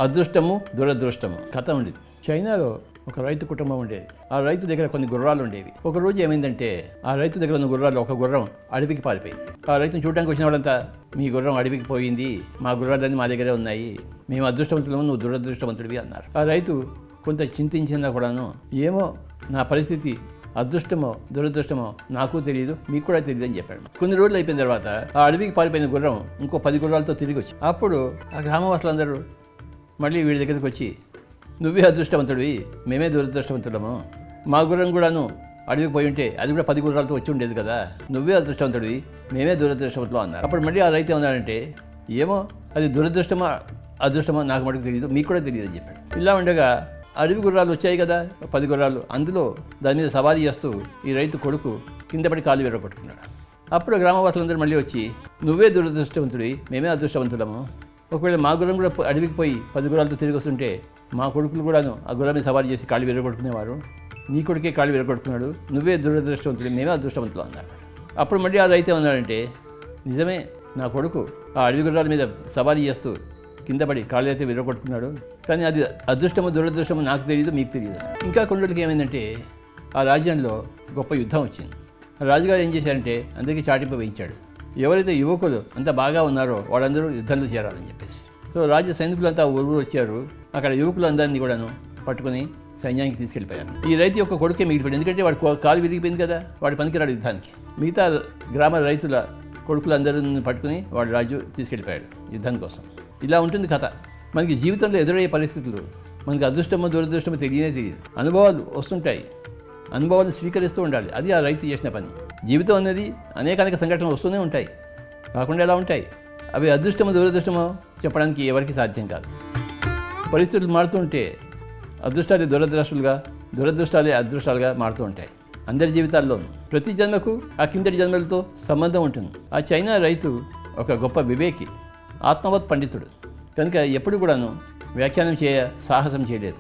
అదృష్టము దురదృష్టము కథ ఉండేది. చైనాలో ఒక రైతు కుటుంబం ఉండేది. ఆ రైతు దగ్గర కొన్ని గుర్రాలు ఉండేవి. ఒక రోజు ఏమైందంటే ఆ రైతు దగ్గర ఉన్న గుర్రాలు ఒక గుర్రం అడవికి పారిపోయింది. ఆ రైతును చూడడానికి వచ్చిన వాళ్ళంతా, మీ గుర్రం అడవికి పోయింది, మా గుర్రాలన్నీ మా దగ్గరే ఉన్నాయి, మేము అదృష్టవంతులము, నువ్వు దురదృష్టవంతుడివి అన్నారు. ఆ రైతు కొంత చింతించినా కూడాను, ఏమో నా పరిస్థితి అదృష్టమో దురదృష్టమో నాకు తెలియదు, మీకు కూడా తెలియదు అని చెప్పాడు. కొన్ని రోజులు అయిపోయిన తర్వాత ఆ అడవికి పారిపోయిన గుర్రం ఇంకో 10 గుర్రాలతో తిరిగి వచ్చి, అప్పుడు ఆ గ్రామవాసులందరూ మళ్ళీ వీడి దగ్గరికి వచ్చి, నువ్వే అదృష్టవంతుడివి, మేమే దురదృష్టవంతులము, మా గుర్రం కూడాను అడవికి పోయి ఉంటే అది కూడా 10 గుర్రాలతో వచ్చి ఉండేది కదా, నువ్వే అదృష్టవంతుడివి, మేమే దురదృష్టవంతులు అన్నారు. అప్పుడు మళ్ళీ ఆ రైతు ఏమన్నాడంటే, ఏమో అది దురదృష్టమో అదృష్టమో నాకు మటుకు తెలియదు, మీకు కూడా తెలియదు అని చెప్పాడు. ఇలా ఉండగా అడవి గుర్రాలు వచ్చాయి కదా, 10 గుర్రాలు, అందులో దాని మీద సవారీ చేస్తూ ఈ రైతు కొడుకు కింద పడి కాలు విరగొట్టుకున్నాడు. అప్పుడు గ్రామవాసులందరూ మళ్ళీ వచ్చి, నువ్వే దురదృష్టవంతుడివి, మేమే అదృష్టవంతులము, ఒకవేళ మా గుర్రం కూడా అడవికి పోయి 10 గుర్రాలతో తిరిగి వస్తుంటే మా కొడుకులు కూడాను ఆ గుర్రం మీద సవారీ చేసి కాళ్ళు విరగొట్టుకునేవారు, నీ కొడుకే కాళ్ళు విరగొట్టుకున్నాడు, నువ్వే దురదృష్టవంతుడు, మేమే అదృష్టవంతులు అన్నాడు. అప్పుడు మళ్ళీ ఆ రైతు ఏమన్నాడంటే, నిజమే, నా కొడుకు ఆ అడవి గుర్రాల మీద సవారీ చేస్తూ కింద పడి కాళ్ళు అయితే విరగొట్టుకున్నాడు, కానీ అది అదృష్టమో దురదృష్టమో నాకు తెలియదు, మీకు తెలియదు. ఇంకా కొన్ని రోజులకి ఏమైందంటే ఆ రాజ్యంలో గొప్ప యుద్ధం వచ్చింది. రాజుగారు ఏం చేశారంటే అందరికీ చాటింపు వేయించాడు, ఎవరైతే యువకులు అంత బాగా ఉన్నారో వాళ్ళందరూ యుద్ధంలో చేరాలని చెప్పేసి. సో రాజ్య సైనికులంతా ఊరు వచ్చారు, అక్కడ యువకులందరినీ కూడాను పట్టుకుని సైన్యానికి తీసుకెళ్ళిపోయారు. ఈ రైతు యొక్క కొడుకే మిగిలిపోయాడు, ఎందుకంటే వాడు కాలు విరిగిపోయింది కదా, వాడు పనికిరాడు యుద్ధానికి. మిగతా గ్రామ రైతుల కొడుకులందరిని పట్టుకుని వాడు రాజు తీసుకెళ్ళిపోయాడు యుద్ధం కోసం. ఇలా ఉంటుంది కథ. మనకి జీవితంలో ఎదురయ్యే పరిస్థితులు మనకి అదృష్టమో దురదృష్టమో తెలియదు. అనుభవాలు వస్తుంటాయి, అనుభవాలు స్వీకరిస్తూ ఉండాలి. అది ఆ రైతు చేసిన పని. జీవితం అనేది అనేక సంఘటనలు వస్తూనే ఉంటాయి, కాకుండా ఎలా ఉంటాయి. అవి అదృష్టమో దురదృష్టమో చెప్పడానికి ఎవరికి సాధ్యం కాదు. పరిస్థితులు మారుతుంటే అదృష్టాలే దురదృష్టాలుగా, దురదృష్టాలే అదృష్టాలుగా మారుతూ ఉంటాయి అందరి జీవితాల్లోనూ. ప్రతి జన్మకు ఆ కిందటి జన్మలతో సంబంధం ఉంటుంది. ఆ చైనా రైతు ఒక గొప్ప వివేకి, ఆత్మవత్ పండితుడు కనుక ఎప్పుడు కూడాను వ్యాఖ్యానం సాహసం చేయలేదు.